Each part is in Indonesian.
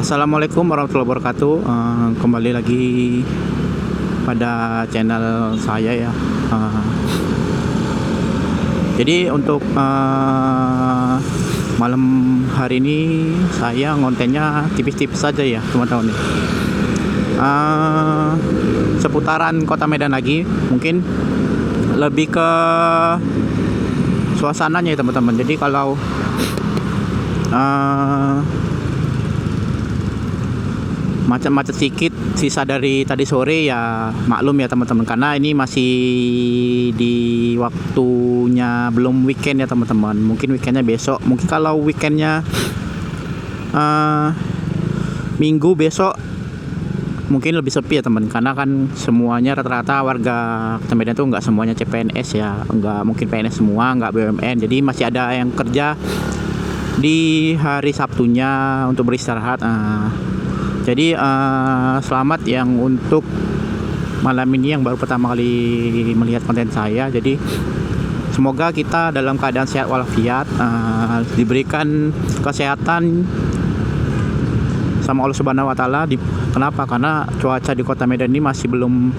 Assalamualaikum warahmatullahi wabarakatuh. Kembali lagi pada channel saya ya. Jadi untuk malam hari ini saya ngontennya tipis-tipis saja ya teman-teman. Seputaran Kota Medan lagi, mungkin lebih ke suasananya ya teman-teman. Jadi kalau macet-macet sedikit sisa dari tadi sore ya maklum ya teman-teman, karena ini masih di waktunya belum weekend ya teman-teman. Mungkin weekendnya besok, mungkin kalau weekendnya minggu besok mungkin lebih sepi ya teman, karena kan semuanya rata-rata warga Kota Medan tuh nggak semuanya CPNS ya, nggak mungkin PNS semua, nggak BUMN, jadi masih ada yang kerja di hari Sabtunya untuk beristirahat. Jadi selamat yang untuk malam ini yang baru pertama kali melihat konten saya. Jadi semoga kita dalam keadaan sehat walafiat, diberikan kesehatan sama Allah Subhanahu wa taala. Kenapa? Karena cuaca di Kota Medan ini masih belum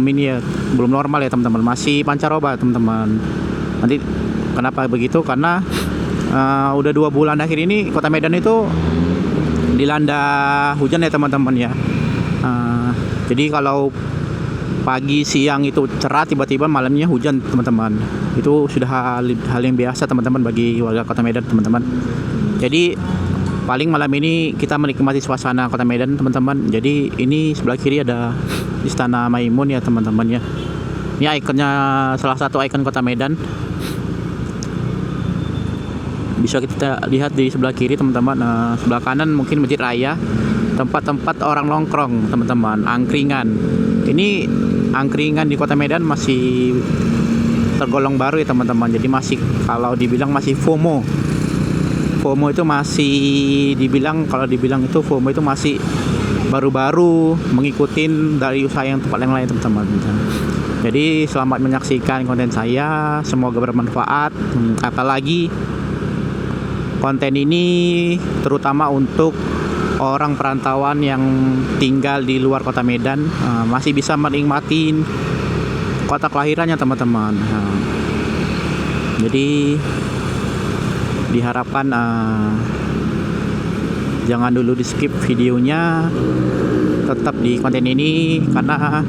ini ya, belum normal ya teman-teman. Masih pancaroba teman-teman. Nanti kenapa begitu? Karena udah 2 bulan akhir ini Kota Medan itu dilanda hujan ya teman-teman ya. Jadi kalau pagi siang itu cerah, tiba-tiba malamnya hujan teman-teman. Itu sudah hal yang biasa teman-teman bagi warga Kota Medan teman-teman. Jadi paling malam ini kita menikmati suasana Kota Medan teman-teman. Jadi ini sebelah kiri ada Istana Maimun ya teman-teman ya. Ini ikonnya, salah satu ikon Kota Medan. Bisa kita lihat di sebelah kiri teman-teman. Sebelah kanan mungkin Masjid Raya, tempat-tempat orang nongkrong teman-teman, angkringan. Ini angkringan di Kota Medan masih tergolong baru ya teman-teman. Jadi masih, kalau dibilang masih FOMO itu masih dibilang, kalau dibilang itu FOMO itu masih baru-baru, mengikutin dari usaha yang tempat yang lain teman-teman. Jadi selamat menyaksikan konten saya, semoga bermanfaat. Apalagi konten ini terutama untuk orang perantauan yang tinggal di luar Kota Medan, masih bisa menikmati kota kelahirannya teman-teman. Jadi diharapkan jangan dulu di skip videonya, tetap di konten ini, karena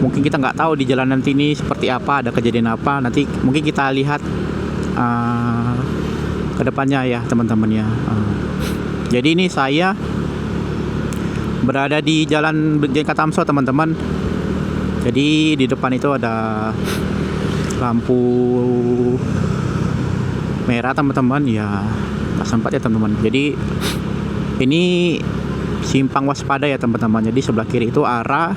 mungkin kita nggak tahu di jalan nanti ini seperti apa, ada kejadian apa, nanti mungkin kita lihat kedepannya ya teman-teman ya. Jadi ini saya berada di Jalan Brigjen Katamso teman-teman. Jadi di depan itu ada lampu merah teman-teman ya, nggak sempat ya teman-teman. Jadi ini simpang waspada ya teman-teman. Jadi sebelah kiri itu arah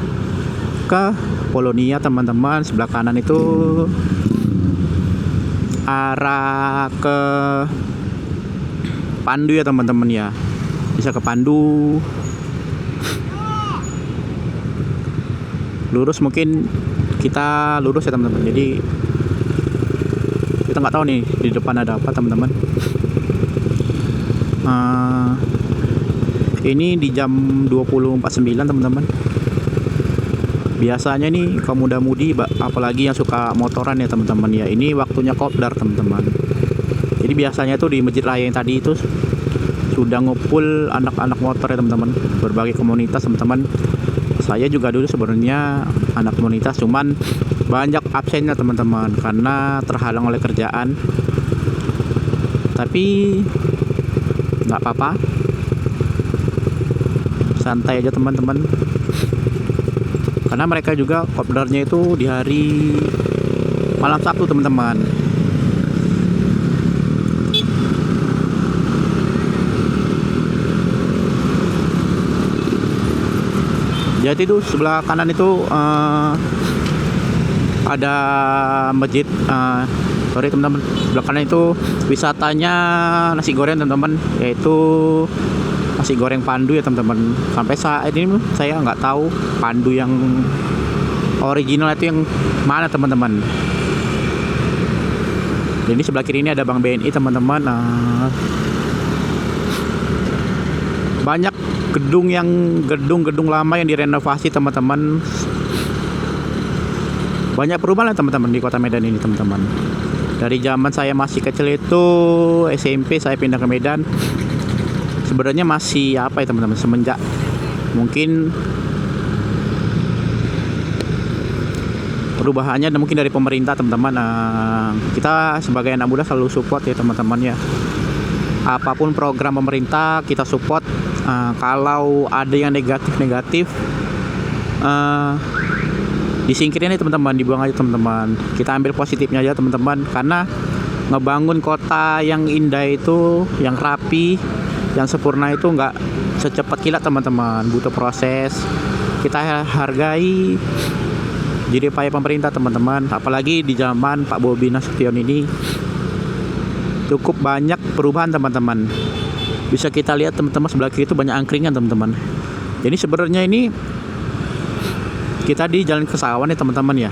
ke Polonia teman-teman, sebelah kanan itu arah ke Pandu ya teman-teman ya, bisa ke Pandu. Lurus mungkin kita lurus ya teman-teman. Jadi kita nggak tahu nih di depan ada apa teman-teman. Ini di jam 20.49 teman-teman. Biasanya nih kaum muda-mudi, apalagi yang suka motoran ya teman-teman ya, ini waktunya kopdar teman-teman. Jadi biasanya tuh di Masjid Raya yang tadi itu sudah ngumpul anak-anak motor ya teman-teman, berbagai komunitas teman-teman. Saya juga dulu sebenarnya anak komunitas, cuman banyak absennya teman-teman karena terhalang oleh kerjaan. Tapi nggak apa-apa, santai aja teman-teman, karena mereka juga kopdarnya itu di hari malam Sabtu teman-teman. Jadi itu sebelah kanan itu ada masjid, sorry teman-teman, sebelah kanan itu wisatanya nasi goreng teman-teman, yaitu nasi goreng Pandu ya teman-teman. Sampai saat ini saya nggak tahu Pandu yang original itu yang mana teman-teman. Jadi sebelah kiri ini ada Bank BNI teman-teman. banyak gedung-gedung lama yang direnovasi teman-teman. Banyak perubahan teman-teman di Kota Medan ini teman-teman. Dari zaman saya masih kecil itu SMP saya pindah ke Medan. Sebenarnya masih apa ya teman-teman, semenjak mungkin perubahannya mungkin dari pemerintah teman-teman. Kita sebagai anak muda selalu support ya teman-teman ya. Apapun program pemerintah kita support. Kalau ada yang negatif disingkirin ya teman-teman, dibuang aja teman-teman. Kita ambil positifnya aja teman-teman, karena ngebangun kota yang indah itu, yang rapi, yang sempurna itu nggak secepat kilat teman-teman, butuh proses. Kita hargai jadi upaya pemerintah teman-teman, apalagi di zaman Pak Bobi Nasution ini cukup banyak perubahan teman-teman. Bisa kita lihat teman-teman, sebelah kiri itu banyak angkringan teman-teman. Jadi sebenarnya ini kita di Jalan Kesawan ya teman-teman ya.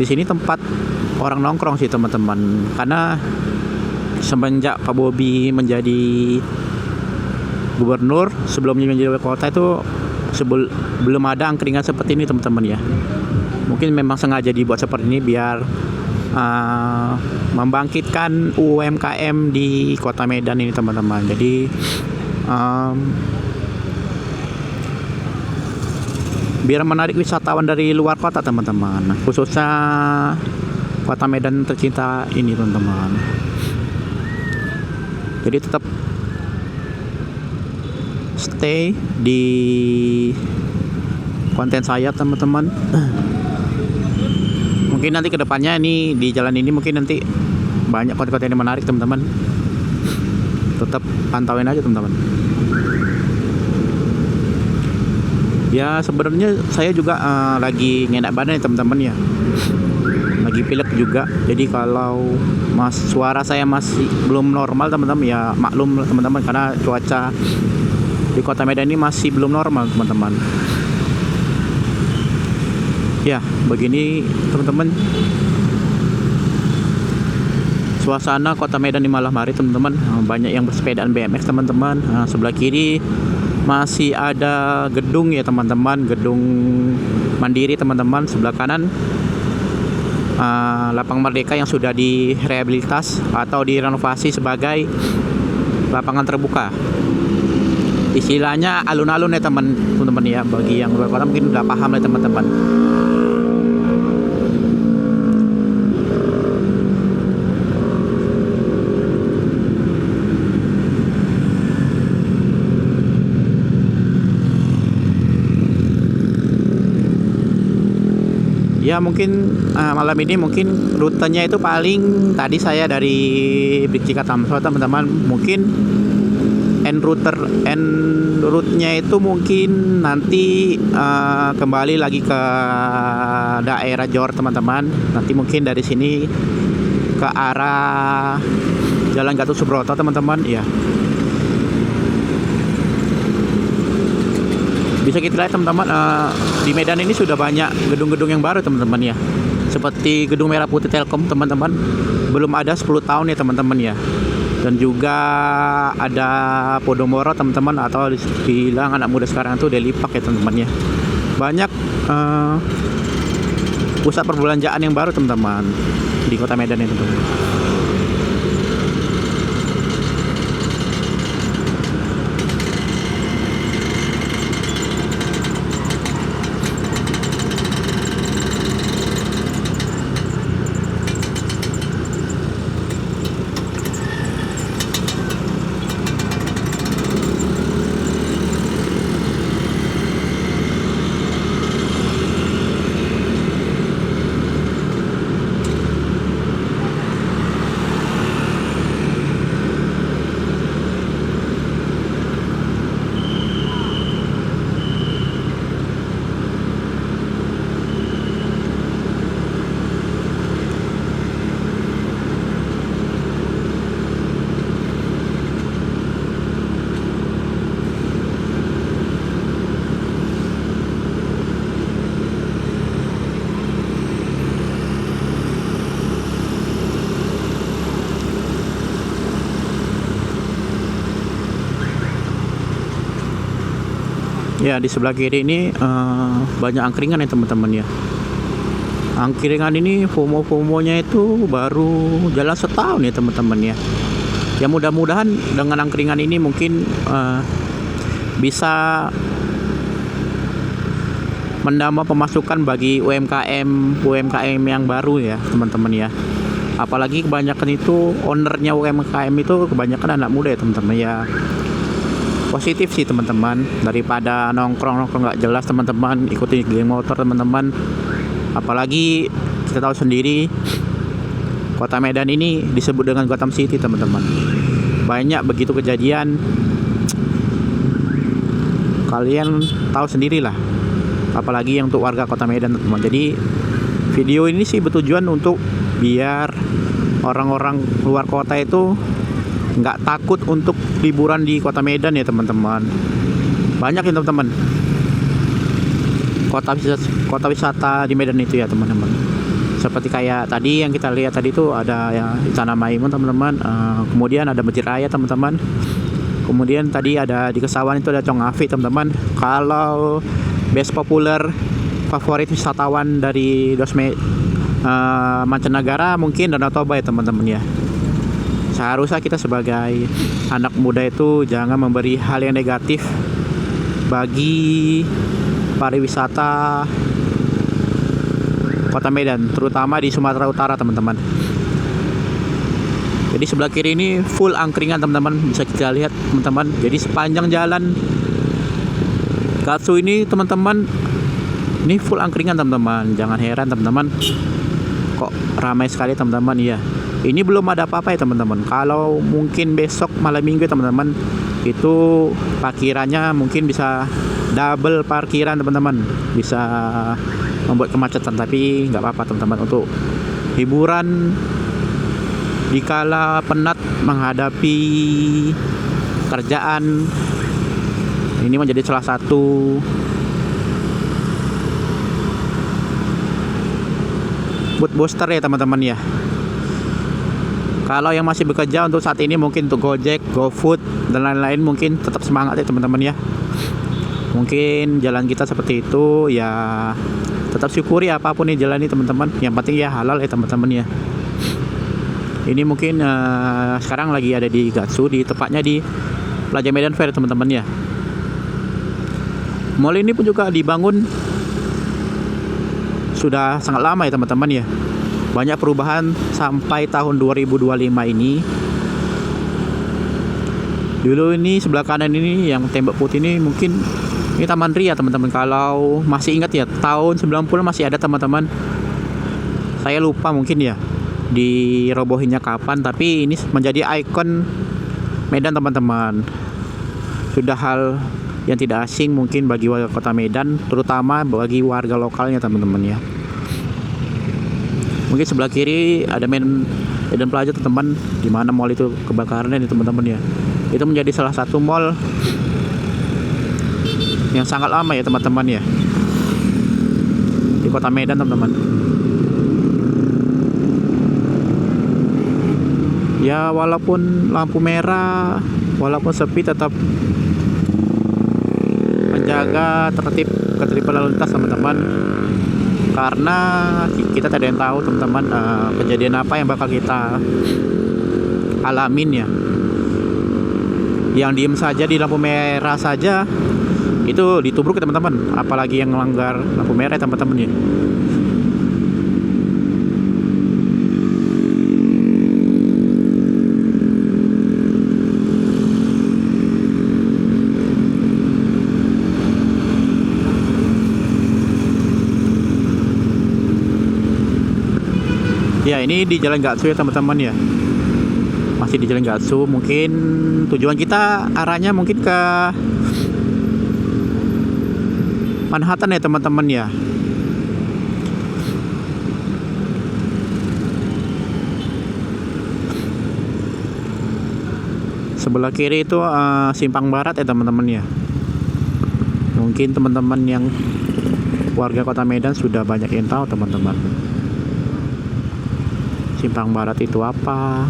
Di sini tempat orang nongkrong sih teman-teman, karena semenjak Pak Bobi menjadi gubernur, sebelumnya menjadi wali kota itu belum ada angkringan seperti ini teman-teman ya. Mungkin memang sengaja dibuat seperti ini biar membangkitkan UMKM di Kota Medan ini teman-teman. Jadi biar menarik wisatawan dari luar kota teman-teman, khususnya Kota Medan tercinta ini teman-teman. Jadi tetap stay di konten saya teman-teman. Mungkin nanti kedepannya ini di jalan ini mungkin nanti banyak konten-konten yang menarik teman-teman. Tetap pantauin aja teman-teman. Ya sebenarnya saya juga lagi ngenak badan ya teman-teman ya. Lagi pilek juga. Jadi kalau suara saya masih belum normal teman-teman ya maklum teman-teman, karena cuaca di Kota Medan ini masih belum normal teman-teman. Ya begini teman-teman suasana Kota Medan di malam hari teman-teman. Banyak yang bersepedaan BMX teman-teman. Sebelah kiri masih ada gedung ya teman-teman, gedung Mandiri teman-teman. Sebelah kanan lapangan Merdeka yang sudah direhabilitas atau direnovasi sebagai lapangan terbuka. Istilahnya alun-alun ya teman-teman ya. Bagi yang luar kota mungkin udah paham ya teman-teman. Ya mungkin malam ini mungkin rutenya itu paling tadi saya dari Brigjen Tamso teman-teman, mungkin end route-nya itu mungkin nanti kembali lagi ke daerah Jor teman-teman. Nanti mungkin dari sini ke arah Jalan Gatot Subroto teman-teman ya. Bisa kita lihat teman-teman, di Medan ini sudah banyak gedung-gedung yang baru teman-teman ya. Seperti gedung Merah Putih Telkom teman-teman, belum ada 10 tahun ya teman-teman ya. Dan juga ada Podomoro teman-teman, atau dibilang anak muda sekarang itu Deli Park ya teman-teman ya. Banyak pusat perbelanjaan yang baru teman-teman di Kota Medan ini teman-teman. Ya, di sebelah kiri ini banyak angkringan ya teman-teman ya. Angkringan ini FOMO-FOMO-nya itu baru jalan setahun ya teman-teman ya. Ya mudah-mudahan dengan angkringan ini mungkin bisa menambah pemasukan bagi UMKM yang baru ya teman-teman ya. Apalagi kebanyakan itu ownernya UMKM itu kebanyakan anak muda ya teman-teman ya. Positif sih teman-teman, daripada nongkrong nggak jelas teman-teman, ikutin geng motor teman-teman. Apalagi kita tahu sendiri kota Medan ini disebut dengan Gotham City teman-teman. Banyak begitu kejadian, kalian tahu sendirilah. Apalagi yang untuk warga kota Medan teman-teman. Jadi video ini sih bertujuan untuk biar orang-orang luar kota itu nggak takut untuk liburan di kota Medan ya teman-teman. Banyak ya teman-teman kota wisata di Medan itu ya teman-teman. Seperti kayak tadi yang kita lihat tadi itu ada ya Istana Maimun teman-teman. Kemudian ada Masjid Raya teman-teman. Kemudian tadi ada di Kesawan itu ada Chong Afi teman-teman. Kalau best populer favorit wisatawan dari mancanegara mungkin Danau Toba ya teman-teman ya. Seharusnya kita sebagai anak muda itu jangan memberi hal yang negatif bagi pariwisata kota Medan, terutama di Sumatera Utara teman-teman. Jadi sebelah kiri ini full angkringan teman-teman, bisa kita lihat teman-teman. Jadi sepanjang jalan Gatsu ini teman-teman, ini full angkringan teman-teman. Jangan heran teman-teman, kok ramai sekali teman-teman ya. Ini belum ada apa-apa ya teman-teman. Kalau mungkin besok malam minggu teman-teman, itu parkirannya mungkin bisa double parkiran teman-teman, bisa membuat kemacetan. Tapi nggak apa-apa teman-teman, untuk hiburan dikala penat menghadapi kerjaan, ini menjadi salah satu mood booster ya teman-teman ya. Kalau yang masih bekerja untuk saat ini mungkin untuk Gojek, GoFood dan lain-lain mungkin tetap semangat ya teman-teman ya. Mungkin jalan kita seperti itu ya, tetap syukuri apapun yang jalani teman-teman. Yang penting ya halal ya teman-teman ya. Ini mungkin sekarang lagi ada di Gatsu, di tepatnya di Plaza Medan Fair teman-teman ya. Mall ini pun juga dibangun sudah sangat lama ya teman-teman ya. Banyak perubahan sampai tahun 2025 ini. Dulu ini sebelah kanan ini yang tembok putih ini mungkin ini Taman Ria teman-teman. Kalau masih ingat ya, tahun 90 masih ada teman-teman. Saya lupa mungkin ya dirobohinnya kapan, tapi ini menjadi ikon Medan teman-teman. Sudah hal yang tidak asing mungkin bagi warga kota Medan, terutama bagi warga lokalnya teman-teman ya. Mungkin sebelah kiri ada Medan Plaza teman-teman, di mana mall itu kebakaran ini teman-teman ya. Itu menjadi salah satu mall yang sangat lama ya teman-teman ya, di kota Medan teman-teman. Ya walaupun lampu merah, walaupun sepi, tetap menjaga ketertiban lalu lintas teman-teman. Karena kita tidak ada yang tahu teman-teman kejadian apa yang bakal kita alamin ya. Yang diem saja di lampu merah saja itu ditubruk ya teman-teman, apalagi yang melanggar lampu merah teman-teman ya. Ya ini di Jalan Gatsu ya teman-teman ya. Masih di Jalan Gatsu. Mungkin tujuan kita arahnya mungkin ke Manhattan ya teman-teman ya. Sebelah kiri itu Simpang Barat ya teman-teman ya. Mungkin teman-teman yang warga kota Medan sudah banyak yang tahu teman-teman. Simpang Barat itu apa?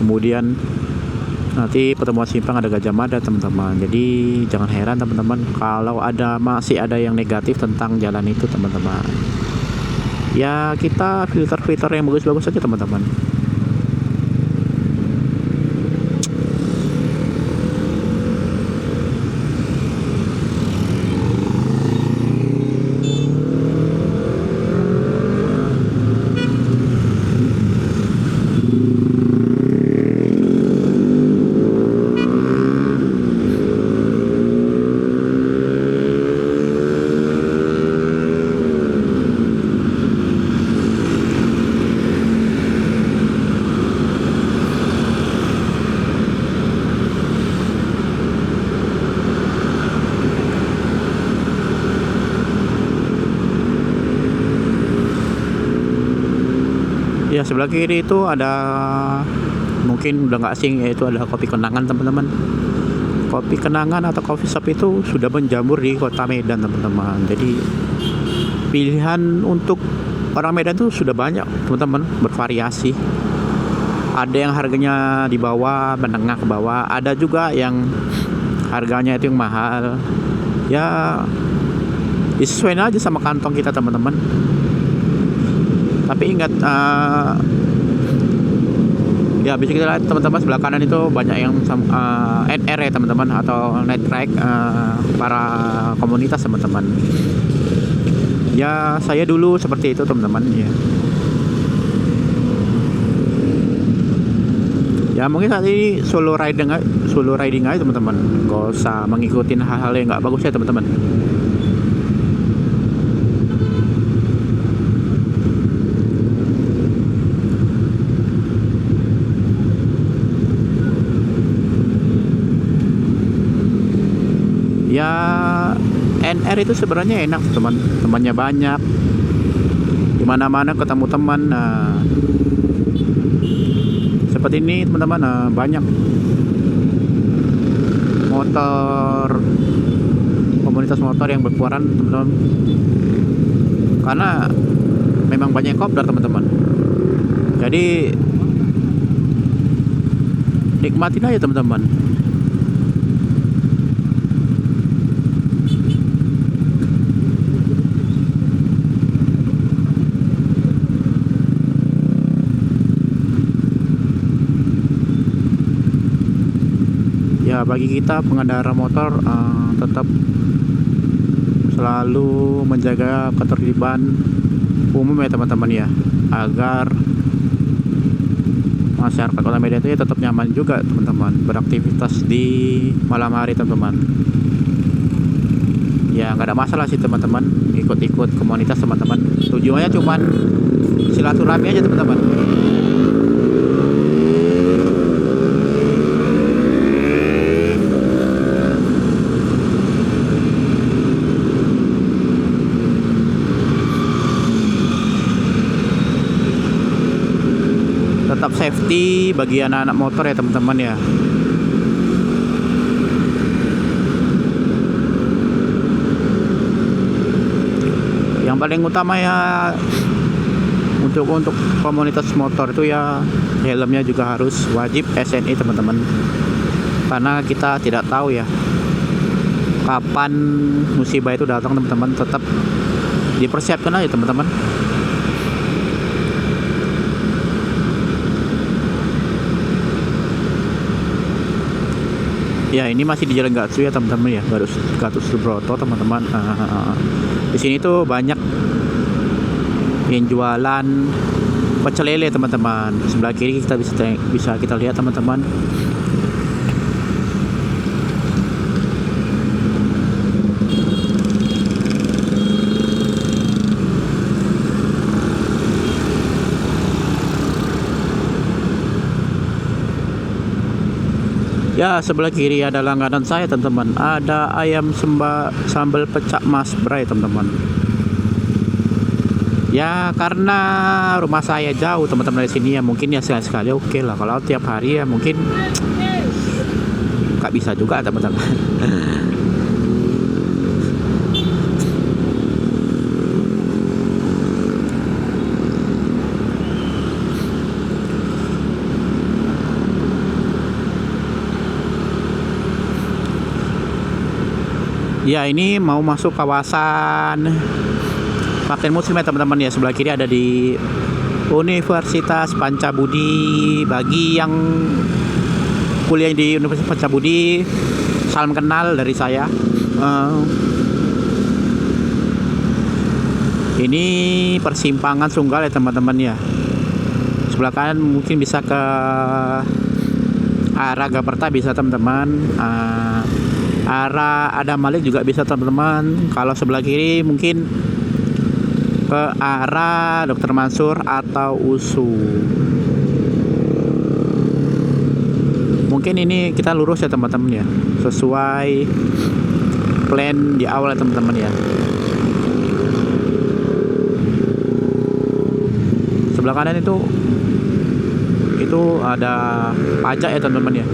Kemudian Nanti pertemuan simpang ada Gajah Mada teman-teman. Jadi jangan heran teman-teman kalau masih ada yang negatif tentang jalan itu teman-teman. Ya kita filter yang bagus-bagus saja teman-teman. Ya sebelah kiri itu ada, mungkin udah nggak asing, yaitu ada Kopi Kenangan teman-teman. Kopi Kenangan atau coffee shop itu sudah menjamur di kota Medan teman-teman. Jadi pilihan untuk orang Medan itu sudah banyak teman-teman, bervariasi. Ada yang harganya di bawah, menengah ke bawah, ada juga yang harganya itu yang mahal. Ya disesuaikan aja sama kantong kita teman-teman. Tapi ingat, ya bisa kita lihat teman-teman sebelah kanan itu banyak yang NR ya teman-teman, atau night trike, para komunitas teman-teman. Ya saya dulu seperti itu teman-teman ya. Ya mungkin saat ini solo riding aja teman-teman, gak usah mengikuti hal-hal yang nggak bagus ya teman-teman. Ya NR itu sebenarnya enak temannya banyak, dimana-mana ketemu teman. Seperti ini teman-teman, banyak komunitas motor yang berkeluaran teman-teman, karena memang banyak kopdar teman-teman. Jadi nikmatin aja teman-teman. Ya bagi kita pengendara motor, tetap selalu menjaga ketertiban umum ya teman-teman ya, agar masyarakat Kota Medan itu ya tetap nyaman juga teman-teman beraktivitas di malam hari teman-teman. Ya nggak ada masalah sih teman-teman, ikut-ikut komunitas teman-teman. Tujuannya cuman silaturahmi aja teman-teman. Tetap safety bagi anak-anak motor ya teman-teman ya. Yang paling utama ya untuk komunitas motor itu ya helmnya juga harus wajib SNI teman-teman, karena kita tidak tahu ya kapan musibah itu datang teman-teman. Tetap dipersiapkan aja teman-teman. Ya ini masih di Jalan Gatsu ya teman-teman ya, Gatot Subroto teman-teman. Di sini tuh banyak yang jualan pecel lele teman-teman. Sebelah kiri kita bisa kita lihat teman-teman. Ya sebelah kiri ada langganan saya teman-teman, ada ayam sambal pecak Mas Bray teman-teman. Ya karena rumah saya jauh teman-teman dari sini ya, mungkin ya sekali-sekali oke lah. Kalau tiap hari ya mungkin nggak bisa juga teman-teman. Ya, ini mau masuk kawasan Kapten Muslim ya teman-teman ya. Sebelah kiri ada di Universitas Pancabudi. Bagi yang kuliah di Universitas Pancabudi, salam kenal dari saya. Ini persimpangan Sunggal ya teman-teman ya. Sebelah kanan mungkin bisa ke arah Gaperta bisa teman-teman. Arah Adam Malik juga bisa teman-teman. Kalau sebelah kiri mungkin ke arah Dr. Mansur atau USU. Mungkin ini kita lurus ya teman-teman ya, sesuai plan di awal ya teman-teman ya. Sebelah kanan itu ada pajak ya teman-teman ya.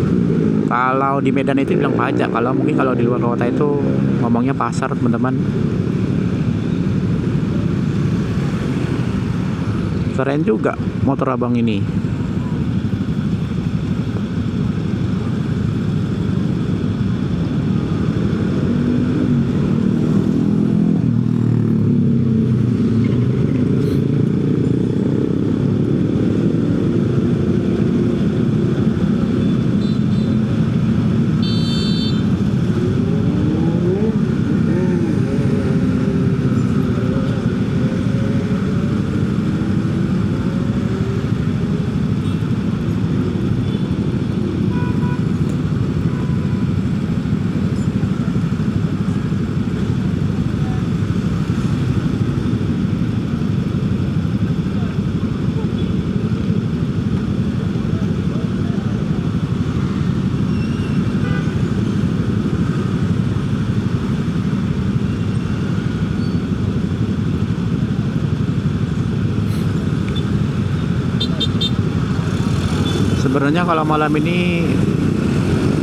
Kalau di Medan itu bilang pajak, kalau mungkin kalau di luar kota itu ngomongnya pasar teman-teman. Keren juga motor abang ini. Sebenarnya kalau malam ini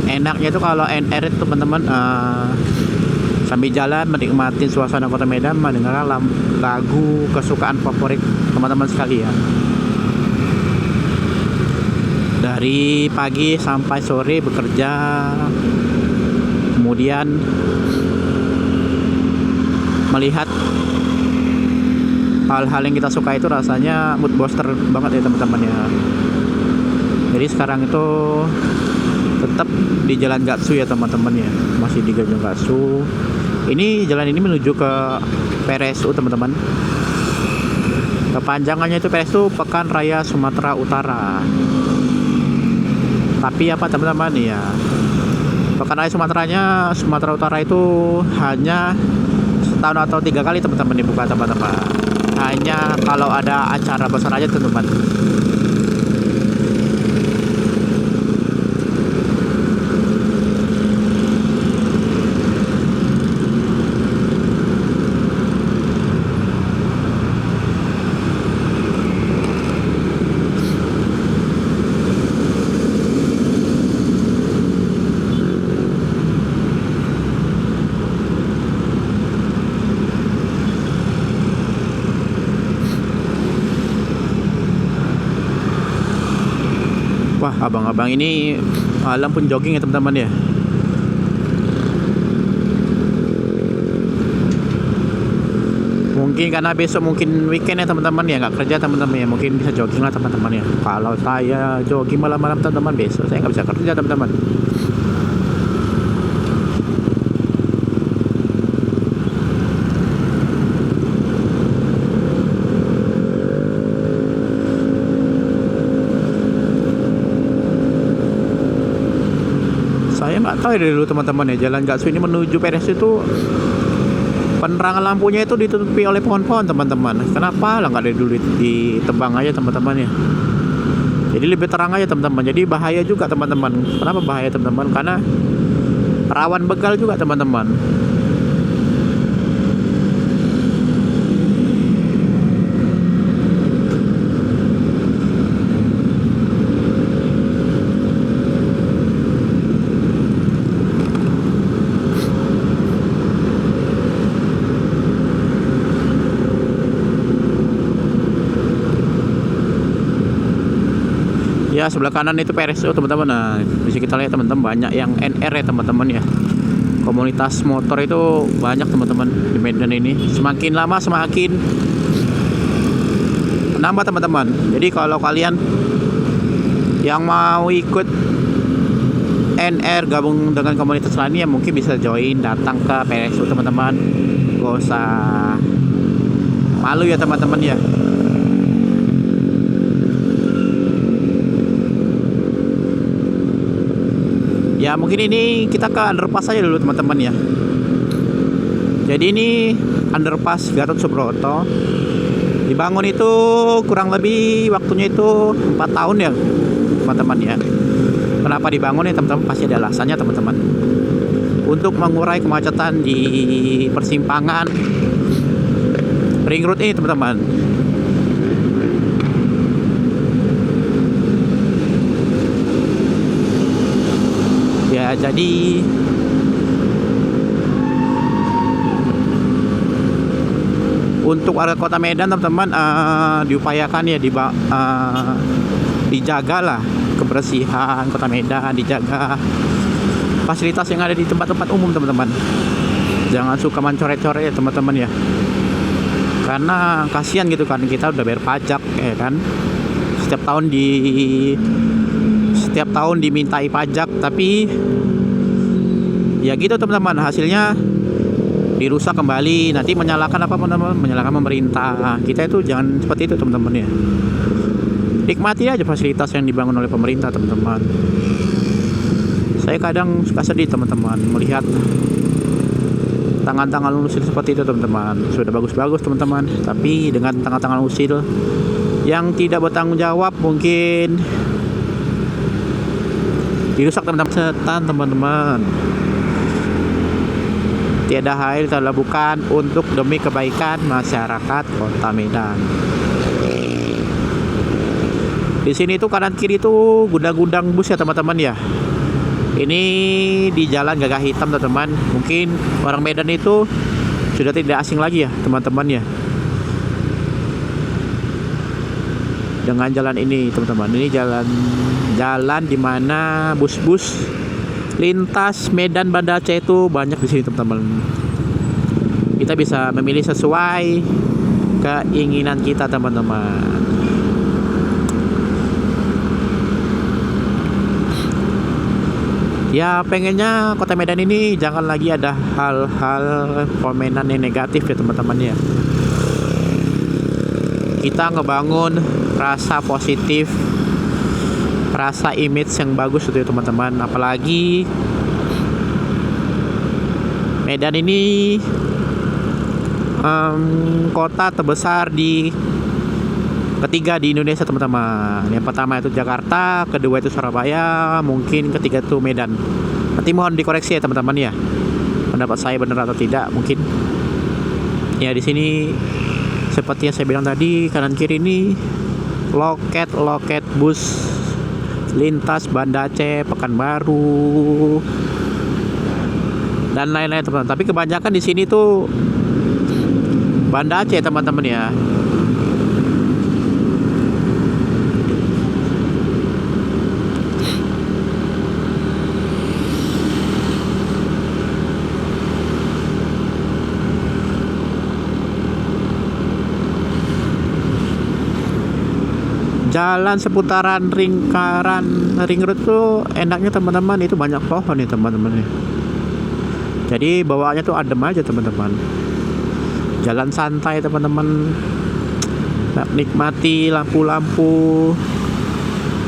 enaknya itu kalau NR itu teman-teman, sambil jalan menikmati suasana kota Medan, mendengarkan lagu kesukaan favorit teman-teman sekalian. Dari pagi sampai sore bekerja, kemudian melihat hal-hal yang kita suka itu rasanya mood booster banget ya teman-teman ya. Jadi sekarang itu tetap di Jalan Gatsu ya teman-teman ya, masih di Jalan Gatsu. Ini jalan ini menuju ke PRSU teman-teman. Kepanjangannya itu PRSU Pekan Raya Sumatera Utara. Tapi apa teman-teman ya, Pekan Raya Sumatera Utara itu hanya setahun atau 3 kali teman-teman dibuka teman-teman. Hanya kalau ada acara besar aja teman-teman. Wah, abang-abang ini malam pun jogging ya teman-teman ya. Mungkin karena besok mungkin weekend ya teman-teman ya, nggak kerja teman-teman ya, mungkin bisa jogging lah teman-teman ya. Kalau saya jogging malam-malam teman-teman, besok saya nggak bisa kerja teman-teman. Saya nggak tahu ya dari dulu teman-teman ya, Jalan Gatsu ini menuju PRS itu penerangan lampunya itu ditutupi oleh pohon-pohon teman-teman. Kenapa lah nggak dari dulu ditebang aja teman-teman ya. Jadi lebih terang aja teman-teman. Jadi bahaya juga teman-teman. Kenapa bahaya teman-teman? Karena rawan begal juga teman-teman. Ya, sebelah kanan itu PRSU teman-teman. Nah, bisa kita lihat teman-teman, banyak yang NR ya teman-teman ya. Komunitas motor itu banyak teman-teman di Medan ini. Semakin lama semakin menambah teman-teman. Jadi kalau kalian yang mau ikut NR gabung dengan komunitas lainnya, mungkin bisa join, datang ke PSU teman-teman. Gak usah malu ya teman-teman ya. Ya mungkin ini kita ke underpass aja dulu teman-teman ya. Jadi ini underpass Gatot Subroto. Dibangun itu kurang lebih waktunya itu 4 tahun ya teman-teman ya. Kenapa dibangun ya teman-teman? Pasti ada alasannya teman-teman. Untuk mengurai kemacetan di persimpangan ring road ini teman-teman. Ya jadi untuk warga Kota Medan teman-teman, diupayakan ya dijaga lah kebersihan Kota Medan, dijaga fasilitas yang ada di tempat-tempat umum teman-teman. Jangan suka mencoret-coret ya teman-teman ya, karena kasihan gitu kan, kita udah bayar pajak ya kan, setiap tahun dimintai pajak, tapi ya gitu teman-teman, hasilnya dirusak kembali, nanti menyalahkan apa teman-teman, menyalahkan pemerintah. Kita itu jangan seperti itu teman-teman ya. Nikmati aja fasilitas yang dibangun oleh pemerintah teman-teman. Saya kadang suka sedih teman-teman melihat tangan-tangan usil seperti itu teman-teman. Sudah bagus-bagus teman-teman, tapi dengan tangan-tangan usil yang tidak bertanggung jawab mungkin dirusak teman-teman. Setan teman-teman, tiada hal telah bukan untuk demi kebaikan masyarakat Kota Medan. Di sini tuh kanan kiri tuh gudang-gudang bus ya teman-teman ya. Ini di Jalan Gagah Hitam teman-teman. Mungkin orang Medan itu sudah tidak asing lagi ya teman-teman ya dengan jalan ini teman-teman. Ini jalan di mana bus-bus lintas Medan Banda Aceh itu banyak di sini teman-teman. Kita bisa memilih sesuai keinginan kita teman-teman. Ya pengennya Kota Medan ini jangan lagi ada hal-hal komenan yang negatif ya teman-teman ya. Kita ngebangun rasa positif, rasa image yang bagus itu ya teman-teman. Apalagi Medan ini kota terbesar ketiga di Indonesia teman-teman. Yang pertama itu Jakarta, kedua itu Surabaya, mungkin ketiga itu Medan. Nanti mohon dikoreksi ya teman-teman ya, pendapat saya benar atau tidak mungkin. Ya di sini seperti yang saya bilang tadi, kanan kiri ini loket bus lintas Banda Aceh, Pekanbaru dan lain-lain teman-teman. Tapi kebanyakan di sini tuh Banda Aceh teman-teman ya. Jalan seputaran ring road tuh enaknya teman-teman, itu banyak pohon nih teman-teman. Jadi bawaannya tuh adem aja teman-teman. Jalan santai teman-teman, nikmati lampu-lampu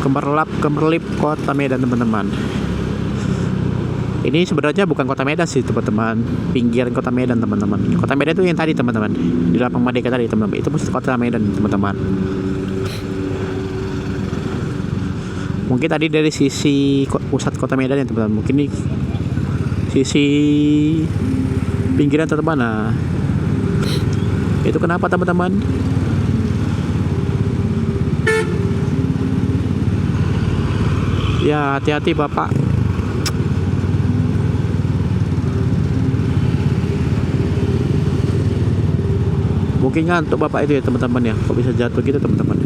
gemerlap-gemerlip Kota Medan teman-teman. Ini sebenarnya bukan Kota Medan sih teman-teman, pinggiran Kota Medan teman-teman. Kota Medan itu yang tadi teman-teman, di Lapang Merdeka tadi teman-teman, itu Kota Medan teman-teman. Mungkin tadi dari sisi pusat Kota Medan ya teman-teman, mungkin ini sisi pinggiran teman-teman. Nah itu kenapa teman-teman? Ya hati-hati bapak. Mungkin ngantuk bapak itu ya teman-teman ya, kok bisa jatuh gitu teman-teman.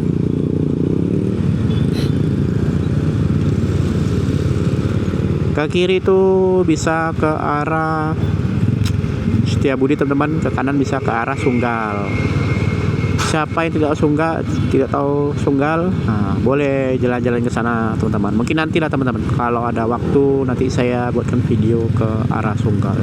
Ke kiri itu bisa ke arah Setiabudi teman-teman, ke kanan bisa ke arah Sunggal. Siapa yang tidak tahu Sunggal, nah, boleh jalan-jalan ke sana teman-teman. Mungkin nantilah teman-teman, kalau ada waktu nanti saya buatkan video ke arah Sunggal.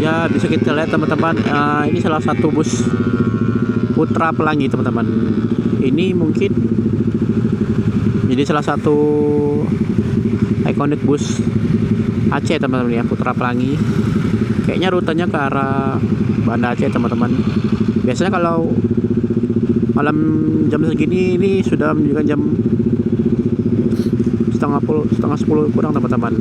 Ya, bisa kita lihat teman-teman, ini salah satu bus Putra Pelangi teman-teman. Ini mungkin jadi salah satu ikonik bus Aceh teman-teman ya, Putra Pelangi. Kayaknya rutenya ke arah Banda Aceh teman-teman. Biasanya kalau malam jam segini ini sudah menunjukkan jam setengah 10 kurang teman-teman.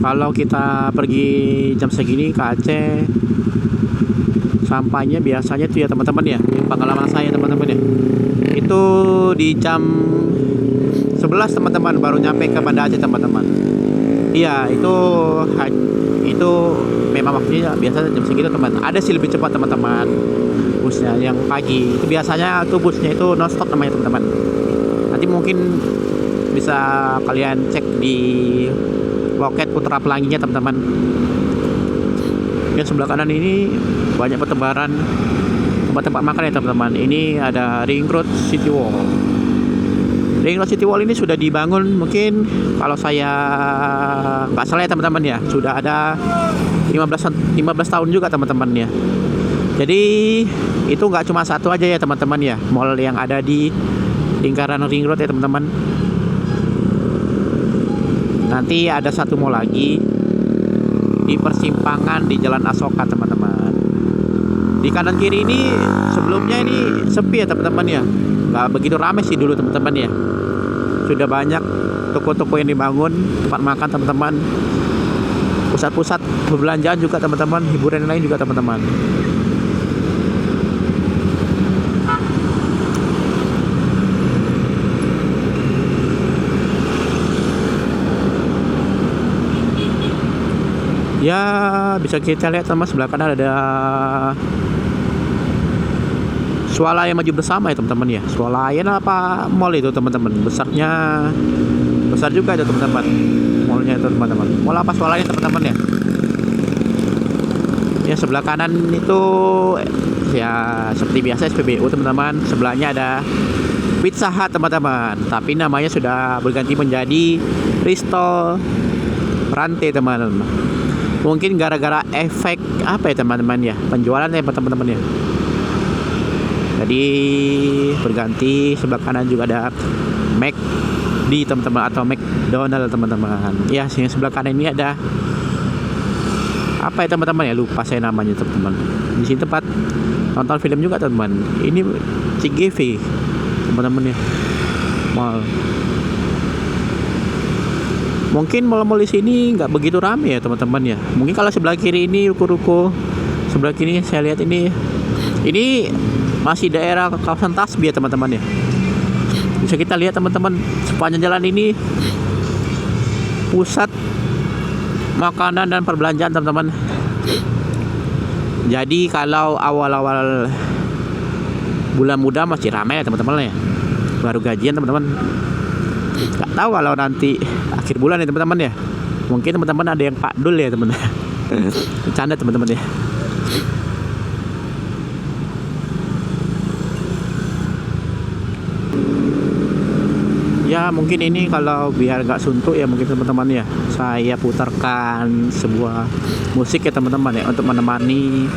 Kalau kita pergi jam segini ke Aceh, sampainya biasanya tuh ya teman-teman ya, pengalaman saya teman-teman ya, itu di jam 11 teman-teman baru nyampe ke Banda Aceh teman-teman. Iya, itu memang waktunya biasa jam segitu teman. Ada sih lebih cepat teman-teman busnya yang pagi. Itu biasanya tuh busnya itu non-stop namanya teman-teman. Nanti mungkin bisa kalian cek di loket Putra Pelanginya teman-teman. Yang sebelah kanan ini banyak pertebaran tempat-tempat makan ya teman-teman. Ini ada Ring Road City Walk. Ring Road City Walk ini sudah dibangun mungkin kalau saya nggak salah ya teman-teman ya, sudah ada 15 tahun juga teman-teman ya. Jadi itu nggak cuma satu aja ya teman-teman ya, mall yang ada di lingkaran Ring Road ya teman-teman. Nanti ada satu mall lagi di persimpangan di Jalan Asoka teman-teman. Di kanan kiri ini sebelumnya ini sepi ya teman-teman ya, nggak begitu ramai sih dulu teman-teman ya. Sudah banyak toko-toko yang dibangun, tempat makan teman-teman, pusat-pusat perbelanjaan juga teman-teman, hiburan lain juga teman-teman. Ya, bisa kita lihat teman sebelah kanan ada Swalaya Maju Bersama ya teman-teman ya. Swalaya apa mall itu teman-teman? Besar juga itu teman-teman. Mallnya itu teman-teman. Mall apa Swalaya teman-teman ya? Ya, sebelah kanan itu ya seperti biasa SPBU teman-teman. Sebelahnya ada Pizza Hut teman-teman. Tapi namanya sudah berganti menjadi Risto Rantai teman-teman. Mungkin gara-gara efek apa ya teman-teman ya, penjualan ya teman-teman ya. Jadi berganti. Sebelah kanan juga ada McD teman-teman atau McDonald teman-teman. Ya, yang sebelah kanan ini ada apa ya teman-teman ya, lupa saya namanya teman-teman. Di sini tempat nonton film juga teman-teman. Ini CGV teman-teman ya, mall. Mungkin mal-mal di sini nggak begitu ramai ya teman-teman ya. Mungkin kalau sebelah kiri ini ruko-ruko, sebelah kiri saya lihat ini masih daerah kawasan Tasbih ya teman-teman ya. Bisa kita lihat teman-teman, sepanjang jalan ini pusat makanan dan perbelanjaan teman-teman. Jadi kalau awal-awal bulan muda masih ramai ya teman-teman ya, baru gajian teman-teman. Nggak tahu kalau nanti akhir bulan ya teman-teman ya, mungkin teman-teman ada yang pakdul ya teman-teman. Bercanda teman-teman ya. Ya mungkin ini kalau biar nggak suntuk ya mungkin teman-teman ya, saya putarkan sebuah musik ya teman-teman ya, untuk menemani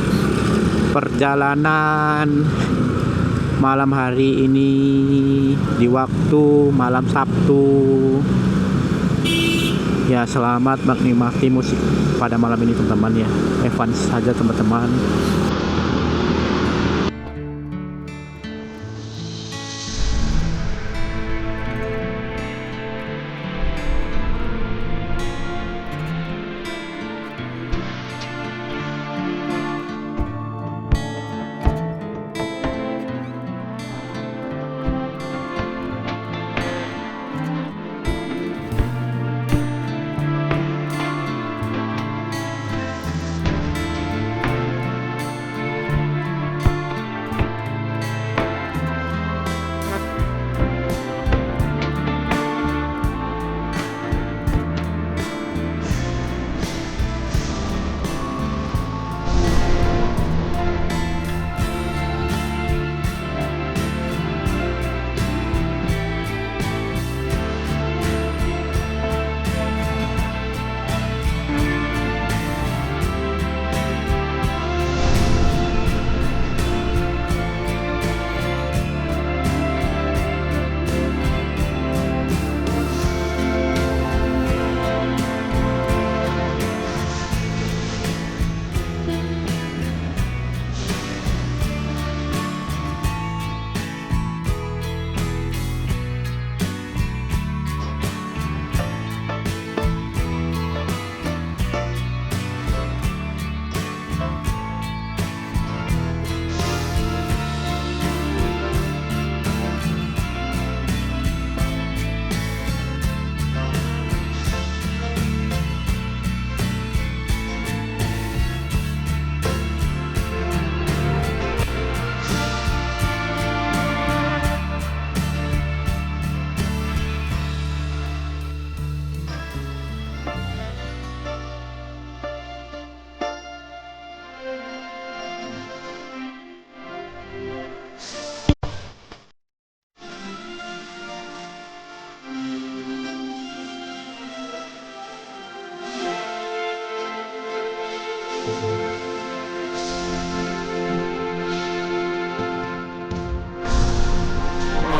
perjalanan malam hari ini di waktu malam Sabtu. Ya, selamat menikmati musik pada malam ini teman-teman ya. Evan saja teman-teman.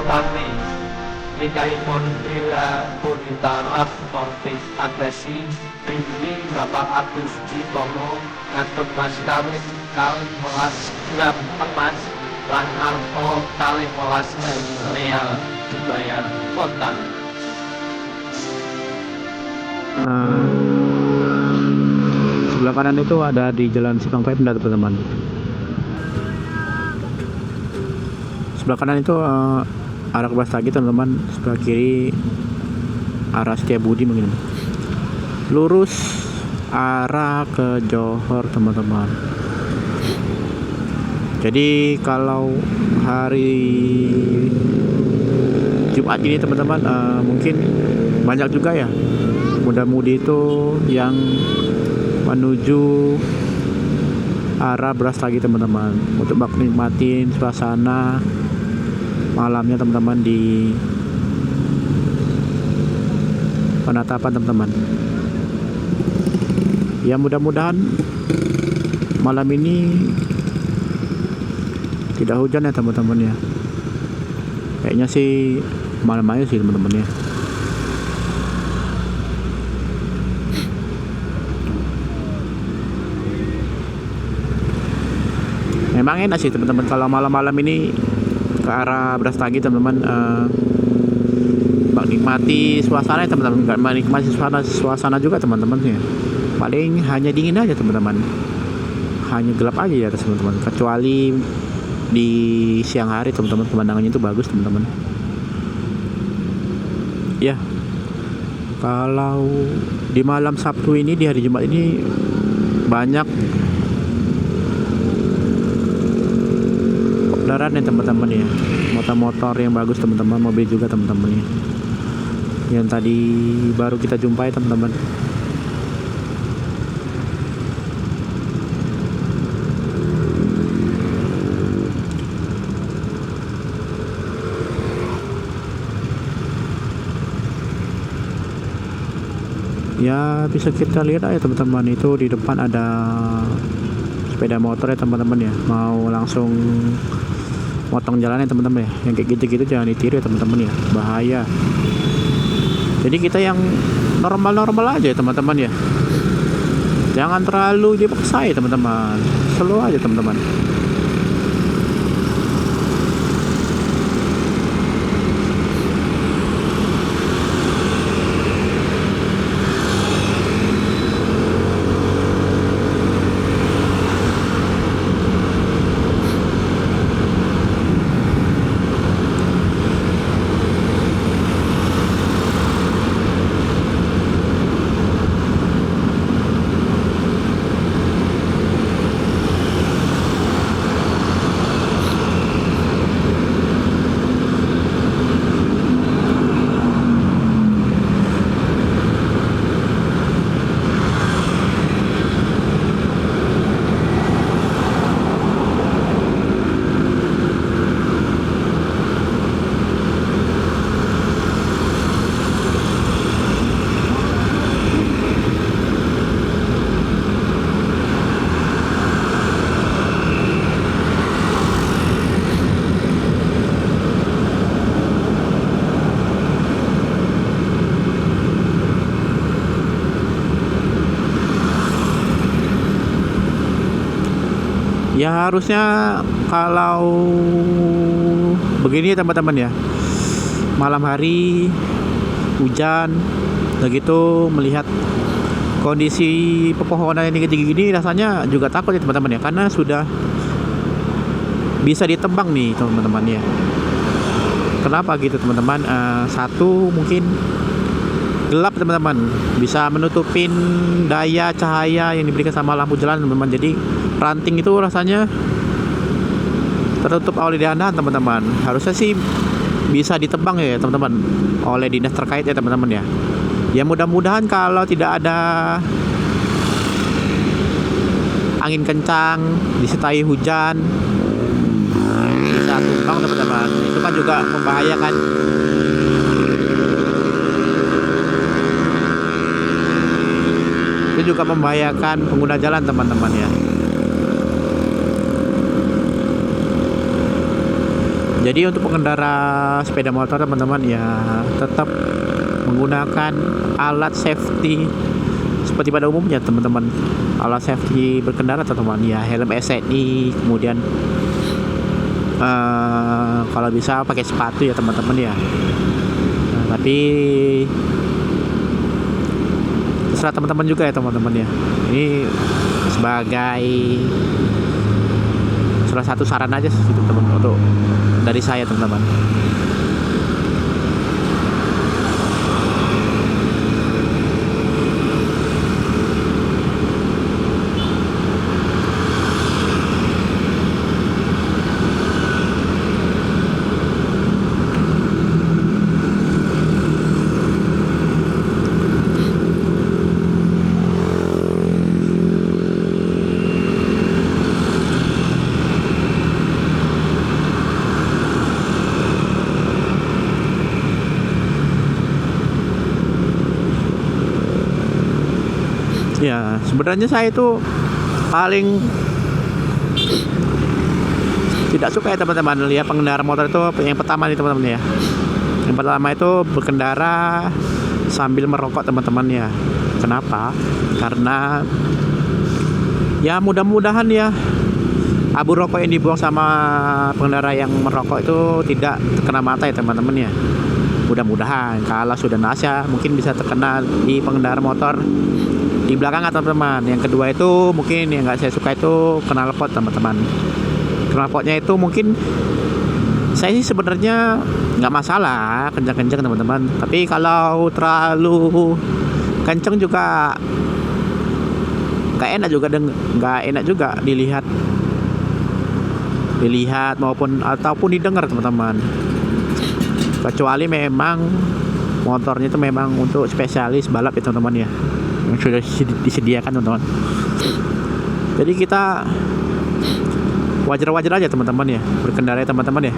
tetapi likahipun bila punita konflik agresi tinggi Bapak Agus Citono ngatut mas kawin kawin melas grab emas lan arto kali melas real dibayar kontan. Sebelah kanan itu ada di Jalan Simpang Pemda teman-teman. Sebelah kanan itu arah ke Brastagi teman-teman, sebelah kiri arah Setiabudi mungkin. Lurus arah ke Johor teman-teman. Jadi kalau hari Jumat ini teman-teman mungkin banyak juga ya muda-mudi itu yang menuju arah Brastagi teman-teman untuk menikmatin suasana malamnya teman-teman di penatapan teman-teman. Ya mudah-mudahan malam ini tidak hujan ya teman-teman ya. Kayaknya sih malam aja sih teman-teman ya. Memang enak sih teman-teman kalau malam-malam ini ke arah Brastagi teman-teman, menikmati suasana ya teman-teman, nggak menikmati suasana juga teman-teman ya. Paling hanya dingin aja teman-teman, hanya gelap aja ya teman-teman, kecuali di siang hari teman-teman pemandangannya itu bagus teman-teman ya. Kalau di malam Sabtu ini, di hari Jumat ini banyak kendaraan ya teman-teman ya, motor-motor yang bagus teman-teman, mobil juga teman-teman ya, yang tadi baru kita jumpai teman-teman. Ya bisa kita lihat aja teman-teman, itu di depan ada sepeda motor ya teman-teman ya, mau langsung motong jalan ya teman-teman ya. Yang kayak gitu-gitu jangan ditiru ya teman-teman ya, bahaya. Jadi kita yang normal-normal aja ya teman-teman ya, jangan terlalu dipaksa ya teman-teman, slow aja teman-teman. Ya harusnya kalau begini ya teman-teman ya, malam hari hujan begitu melihat kondisi pepohonan yang tinggi gini, rasanya juga takut ya teman-teman ya, karena sudah bisa ditebang nih teman-teman ya. Kenapa gitu teman-teman? Satu mungkin gelap teman-teman, bisa menutupin daya cahaya yang diberikan sama lampu jalan teman-teman. Jadi ranting itu rasanya tertutup oleh dahan teman-teman. Harusnya sih bisa ditebang ya teman-teman oleh dinas terkait ya teman-teman ya. Ya mudah-mudahan kalau tidak ada angin kencang disertai hujan bisa tumbang teman-teman. Itu kan juga membahayakan. Itu juga membahayakan pengguna jalan teman-teman ya. Jadi untuk pengendara sepeda motor teman-teman ya tetap menggunakan alat safety seperti pada umumnya teman-teman. Alat safety berkendara teman-teman ya, helm SNI, kemudian kalau bisa pakai sepatu ya teman-teman ya. Tapi terserah teman-teman juga ya teman-teman ya. Ini sebagai salah satu saran aja sih teman-teman untuk dari saya teman-teman. Ya, sebenarnya saya itu paling tidak suka ya teman-teman lihat pengendara motor itu yang pertama nih teman-teman ya. Yang pertama itu berkendara sambil merokok teman-teman ya. Kenapa? Karena ya mudah-mudahan ya abu rokok yang dibuang sama pengendara yang merokok itu tidak terkena mata ya teman-teman ya. Mudah-mudahan kalau sudah nasya mungkin bisa terkena di pengendara motor di belakang teman-teman. Yang kedua itu mungkin yang nggak saya suka itu knalpot teman-teman. Knalpotnya itu mungkin saya sih sebenarnya nggak masalah kencang-kencang teman-teman, tapi kalau terlalu kencang juga nggak enak juga dilihat maupun ataupun didengar teman-teman. Kecuali memang motornya itu memang untuk spesialis balap ya teman-teman ya, yang sudah disediakan teman-teman. Jadi kita wajar-wajar aja teman-teman ya berkendara ya teman-teman ya.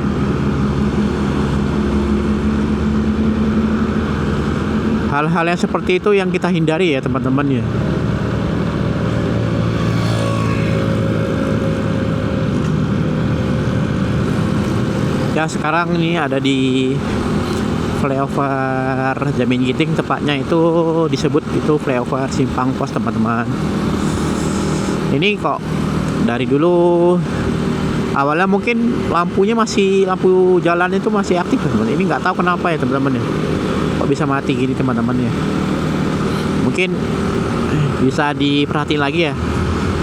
Hal-hal yang seperti itu yang kita hindari ya teman-teman ya. Ya sekarang ini ada di flyover Jamin Ginting, tepatnya itu disebut itu flyover Simpang Pos teman-teman. Ini kok dari dulu awalnya mungkin lampu jalan itu masih aktif teman-teman. Ini nggak tahu kenapa ya teman-teman ya, kok bisa mati gini teman-teman ya. Mungkin bisa diperhatiin lagi ya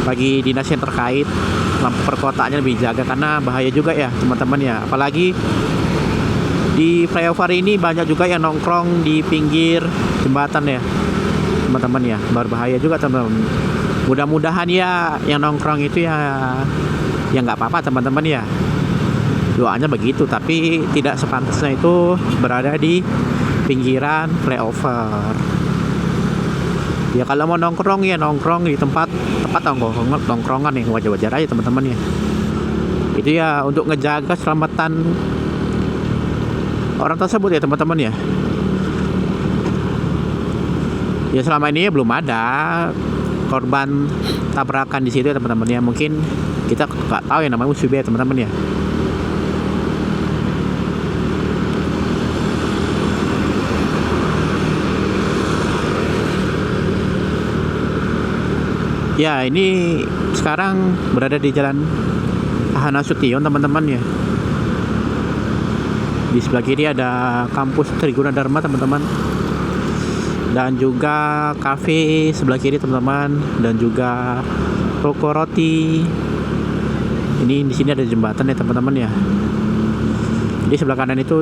bagi dinas yang terkait, lampu perkotaannya lebih jaga karena bahaya juga ya teman-teman ya. Apalagi di flyover ini banyak juga yang nongkrong di pinggir jembatan ya teman-teman ya, berbahaya juga teman-teman. Mudah-mudahan ya yang nongkrong itu ya nggak apa-apa teman-teman ya, doanya begitu, tapi tidak sepantasnya itu berada di pinggiran flyover. Ya kalau mau nongkrong ya nongkrong di tempat nongkrongan yang wajar-wajar aja teman-teman ya. Itu ya untuk ngejaga keselamatan orang tersebut ya teman-teman ya. Ya selama ini ya belum ada korban tabrakan di situ ya teman-teman ya. Mungkin kita nggak tahu ya namanya musibah ya teman-teman ya. Ya ini sekarang berada di Jalan Ahana Sution teman-teman ya. Di sebelah kiri ada kampus Triguna Dharma teman-teman, dan juga kafe sebelah kiri teman-teman, dan juga toko roti. Ini di sini ada jembatan ya teman-teman ya. Di sebelah kanan itu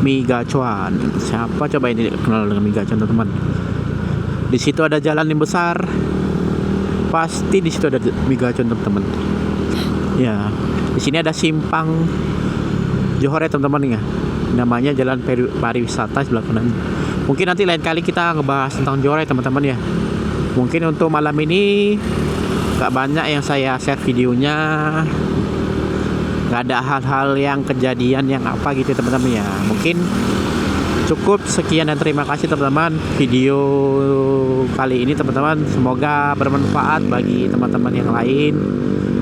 Mi Gacuan. Siapa coba ini kenal dengan Mi Gacuan teman-teman? Di situ ada jalan yang besar. Pasti di situ ada Mi Gacuan teman-teman. Ya, di sini ada simpang Johor ya teman-teman ya. Namanya Jalan Pariwisata sebelah kanan. Mungkin nanti lain kali kita ngebahas tentang Johor ya teman-teman ya. Mungkin untuk malam ini gak banyak yang saya share videonya, gak ada hal-hal yang kejadian yang apa gitu teman-teman ya. Mungkin cukup sekian dan terima kasih teman-teman video kali ini teman-teman. Semoga bermanfaat bagi teman-teman yang lain.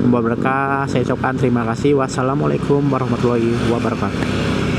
membawa berkah. Saya ucapkan terima kasih. Wassalamualaikum warahmatullahi wabarakatuh.